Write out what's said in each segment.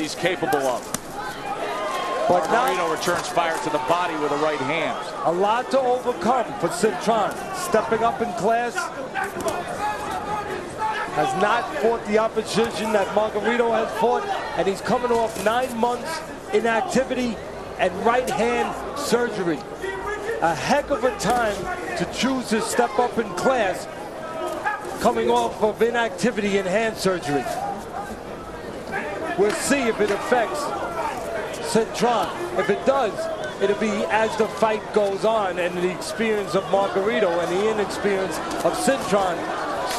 he's capable of. But Margarito returns fire to the body with a right hand. A lot to overcome for Cintron. Stepping up in class. Has not fought the opposition that Margarito has fought. And he's coming off 9 months inactivity and right hand surgery. A heck of a time to choose to step up in class coming off of inactivity and hand surgery. We'll see if it affects Cintron. If it does, it'll be as the fight goes on and the experience of Margarito and the inexperience of Cintron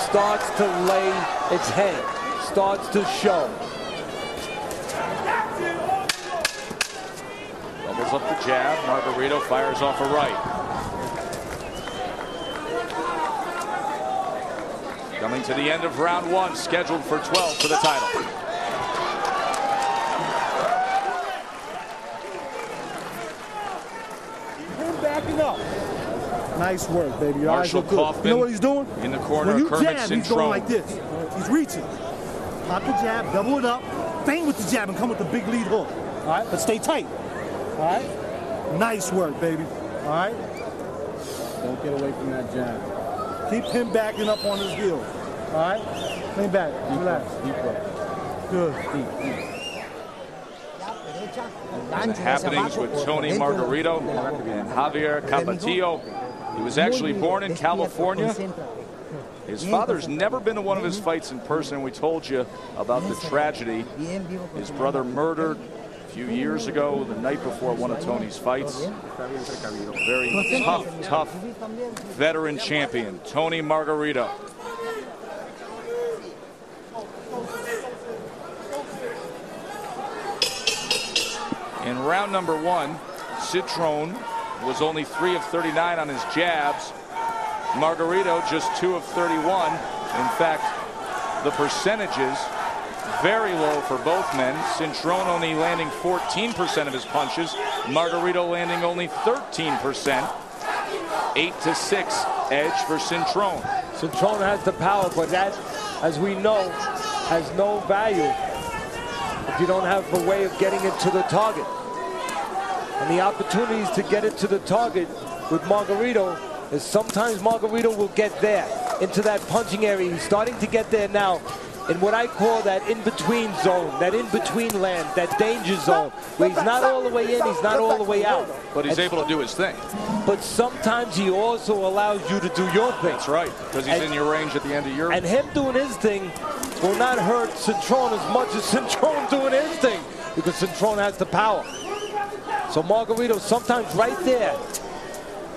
starts to lay its head, starts to show. Doubles up the jab. Margarito fires off a right. Coming to the end of round 1, scheduled for 12 for the title. Backing up. Nice work, baby. Your Marshall eyes look good. Kaufman You know what he's doing? in the corner. When you Kermit jab, Cintron. he's going like this. He's reaching. Pop the jab, double it up, feint with the jab, and come with the big lead hook. All right, but stay tight. All right? Nice work, baby. All right? Don't get away from that jab. Keep him backing up on his heels. All right? Lean back. Relax. Deep breath. Good. Deep. The happenings with Tony Margarito and Javier Capatillo. He was actually born in California. His father's never been to one of his fights in person. We told you about the tragedy. His brother murdered a few years ago, the night before one of Tony's fights. Very tough veteran champion, Tony Margarito. In round number 1, Cintron was only 3 of 39 on his jabs. Margarito just 2 of 31. In fact, the percentages very low for both men. Cintron only landing 14% of his punches. Margarito landing only 13%. 8-6 edge for Cintron. Cintron has the power, but that, as we know, has no value if you don't have a way of getting it to the target. And the opportunities to get it to the target with Margarito is sometimes Margarito will get there into that punching area. He's starting to get there now in what I call that in-between zone, that in-between land, that danger zone, where he's not all the way in, he's not all the way out. But he's able to do his thing. But sometimes he also allows you to do your thing. That's right, because he's in your range at the end of your... And him doing his thing will not hurt Cintron as much as Cintron doing his thing, because Cintron has the power. So Margarito sometimes right there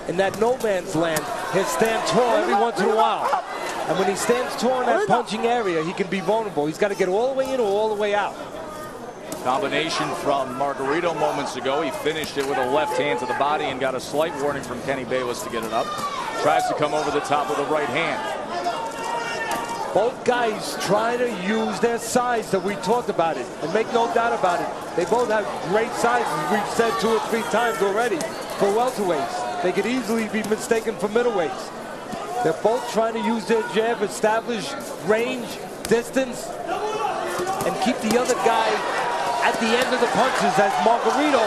in that no man's land, he'll stand tall every once in a while. And when he stands tall in that punching area, he can be vulnerable. He's got to get all the way in or all the way out. Combination from Margarito moments ago. He finished it with a left hand to the body and got a slight warning from Kenny Bayless to get it up. Tries to come over the top with a right hand. Both guys try to use their size that we talked about it. And make no doubt about it. They both have great sizes. We've said 2 or 3 times already for welterweights. They could easily be mistaken for middleweights. They're both trying to use their jab, establish range, distance, and keep the other guy at the end of the punches, as Margarito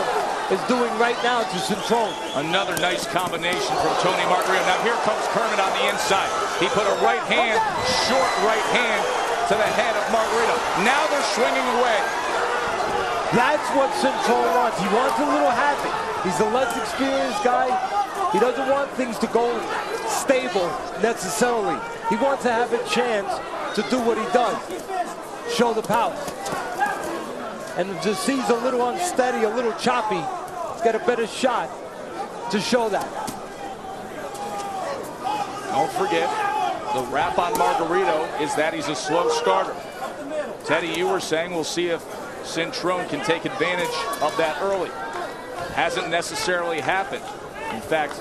is doing right now to Cintron. Another nice combination from Tony Margarito. Now here comes Kermit on the inside. He put a right hand, short right hand to the head of Margarito. Now they're swinging away. That's what Cintron wants. He wants a little havoc. He's a less experienced guy. He doesn't want things to go stable necessarily. He wants to have a chance to do what he does, show the power. And if just he's a little unsteady, a little choppy, he's got a better shot to show that. Don't forget, the rap on Margarito is that he's a slow starter. Teddy, you were saying we'll see if Cintron can take advantage of that early. Hasn't necessarily happened. In fact,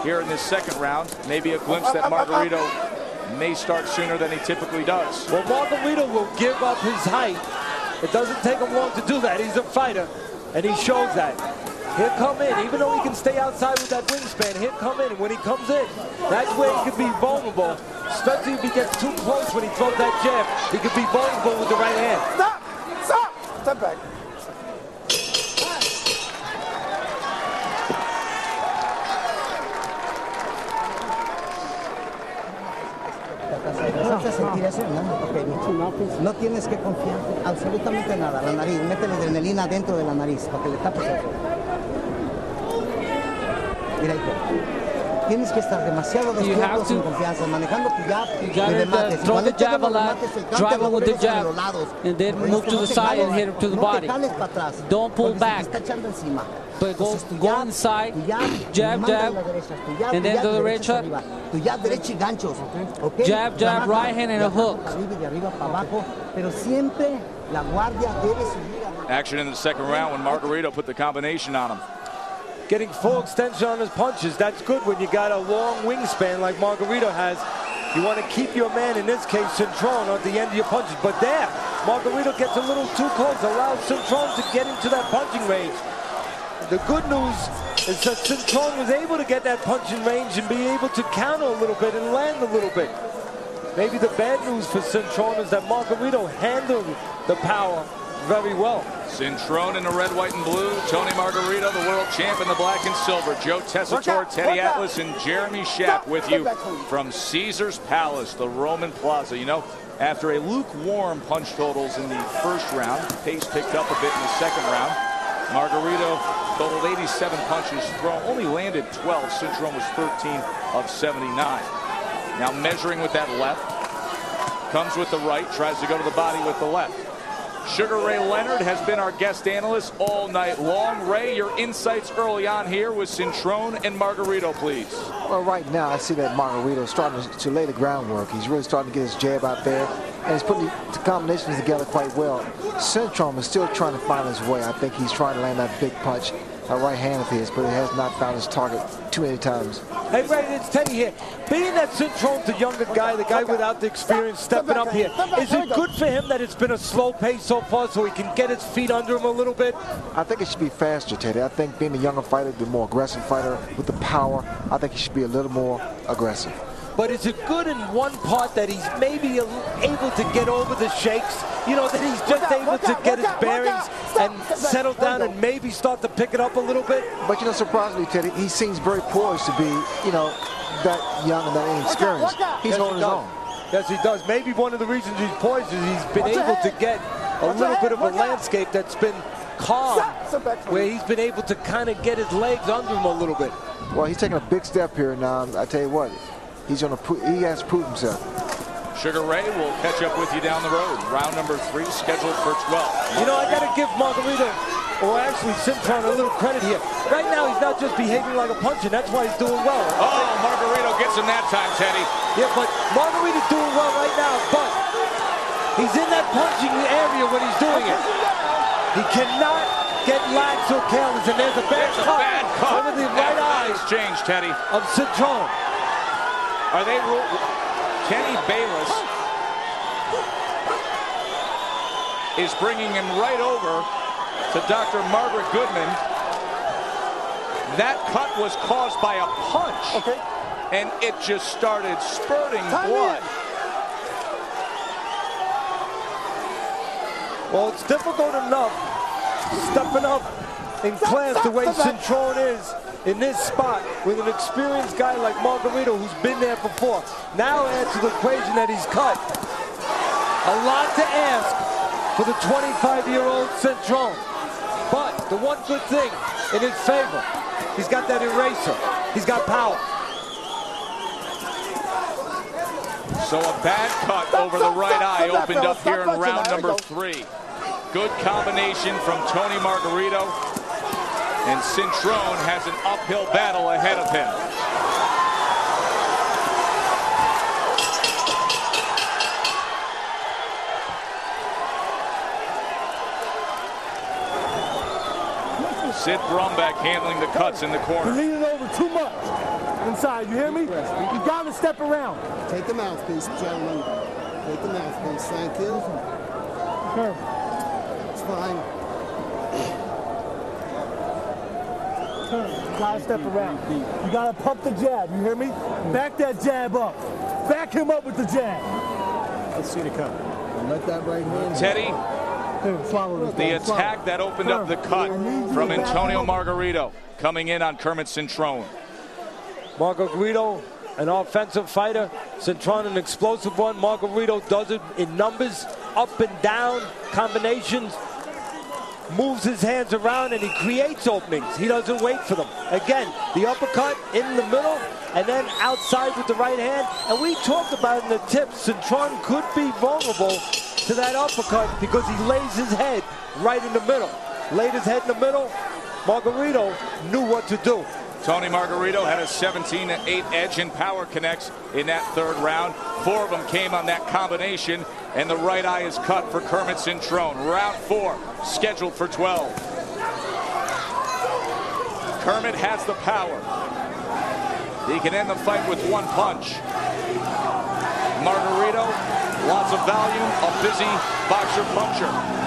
here in this second round, maybe a glimpse that Margarito may start sooner than he typically does. Well, Margarito will give up his height. It doesn't take him long to do that. He's a fighter, and he shows that. He'll come in, even though he can stay outside with that wingspan, he'll come in. And when he comes in, that's where he could be vulnerable, especially if he gets too close when he throws that jab. He could be vulnerable with the right hand. Stop! Stop! Step back. hacer? Nada, ok. No tienes que confiar absolutamente nada. La nariz, métele adrenalina dentro de la nariz para que le tapes eso. Mira, hijo. Tienes que estar demasiado despierto, sin confianza, manejando tu jab y remates. Throw the jab a lot, drive him with the jab, and then move to the side and hit him to the body. Don't pull back, but go inside, jab, jab, and then to the derecha. Jab, jab, right hand and a hook. Action in the second round when Margarito put the combination on him. Getting full extension on his punches, that's good when you got a long wingspan like Margarito has. You want to keep your man, in this case, Cintron, at the end of your punches. But there, Margarito gets a little too close, allows Cintron to get into that punching range. The good news is that Cintron was able to get that punching range and be able to counter a little bit and land a little bit. Maybe the bad news for Cintron is that Margarito handled the power very well. Cintron in the red, white, and blue. Tony Margarito, the world champ, in the black and silver. Joe Tessitore, Teddy Atlas, and Jeremy Schaap with you from Caesar's Palace, the Roman Plaza. You know, after a lukewarm punch totals in the first round, pace picked up a bit in the second round. Margarito totaled 87 punches thrown, only landed 12. Cintron was 13 of 79. Now measuring with that left, comes with the right, tries to go to the body with the left. Sugar Ray Leonard has been our guest analyst all night long. Ray, your insights early on here with Cintron and Margarito, please. Well, right now I see that Margarito is starting to lay the groundwork. He's really starting to get his jab out there, and he's putting the combinations together quite well. Cintron is still trying to find his way. I think he's trying to land that big punch, a right hand of his, but he has not found his target too many times. Hey, Ray, it's Teddy here. Being that Cintron's a younger guy, the guy without the experience stepping up here, is it good for him that it's been a slow pace so far so he can get his feet under him a little bit? I think it should be faster, Teddy. I think being a younger fighter, the more aggressive fighter with the power, I think he should be a little more aggressive. But is it good in one part that he's maybe able to get over the shakes? You know, that he's just able to get his bearings and settle down and maybe start to pick it up a little bit? But, you know, surprisingly, Teddy, he seems very poised to be, you know, that young and that inexperienced. He's holding his own. Yes, he does. Maybe one of the reasons he's poised is he's been able to get a little bit of a landscape that's been calm, where he's been able to kind of get his legs under him a little bit. Well, he's taking a big step here now. I tell you what, he has to prove himself. Sugar Ray will catch up with you down the road. Round number 3 scheduled for 12. You know, I got to give Margarito, or actually Cintron, a little credit here. Right now, he's not just behaving like a puncher. That's why he's doing well. Oh, Margarito gets him that time, Teddy. Yeah, but Margarito's doing well right now, but he's in that punching area when he's doing it. He cannot get lax or careless, and there's a bad cut over the right eye exchange, Teddy, of Cintron. Are they Kenny Bayless is bringing him right over to Dr. Margaret Goodman. That cut was caused by a punch, and it just started spurting blood. Well, it's difficult enough stepping up in class the way Cintron is in this spot with an experienced guy like Margarito who's been there before. Now add to the equation that he's cut. A lot to ask for the 25-year-old Cintron. But the one good thing in his favor, he's got that eraser. He's got power. So a bad cut over the right eye opened up here in round number 3. Good combination from Tony Margarito. And Cintron has an uphill battle ahead of him. Sid Brumback handling the cuts in the corner. You're leaning over too much inside, you hear me? You gotta step around. Take the mouthpiece, gentlemen. Take the mouthpiece, thank you. It's fine. You gotta step around. You gotta pump the jab, you hear me? Back that jab up. Back him up with the jab. Let's see the cut. And let that right hand. Teddy, the attack that opened up the cut from Antonio Margarito coming in on Kermit Cintron. Margarito an offensive fighter. Cintron, an explosive one. Margarito does it in numbers, up and down combinations. Moves his hands around and he creates openings. He doesn't wait for them. Again, the uppercut in the middle and then outside with the right hand. And we talked about in the tips, Cintron could be vulnerable to that uppercut because he lays his head right in the middle. Laid his head in the middle. Margarito knew what to do. Tony Margarito had a 17-8 edge in power connects in that third round. 4 of them came on that combination, and the right eye is cut for Kermit Cintron. Round 4 scheduled for 12. Kermit has the power. He can end the fight with one punch. Margarito, lots of volume, a busy boxer puncher.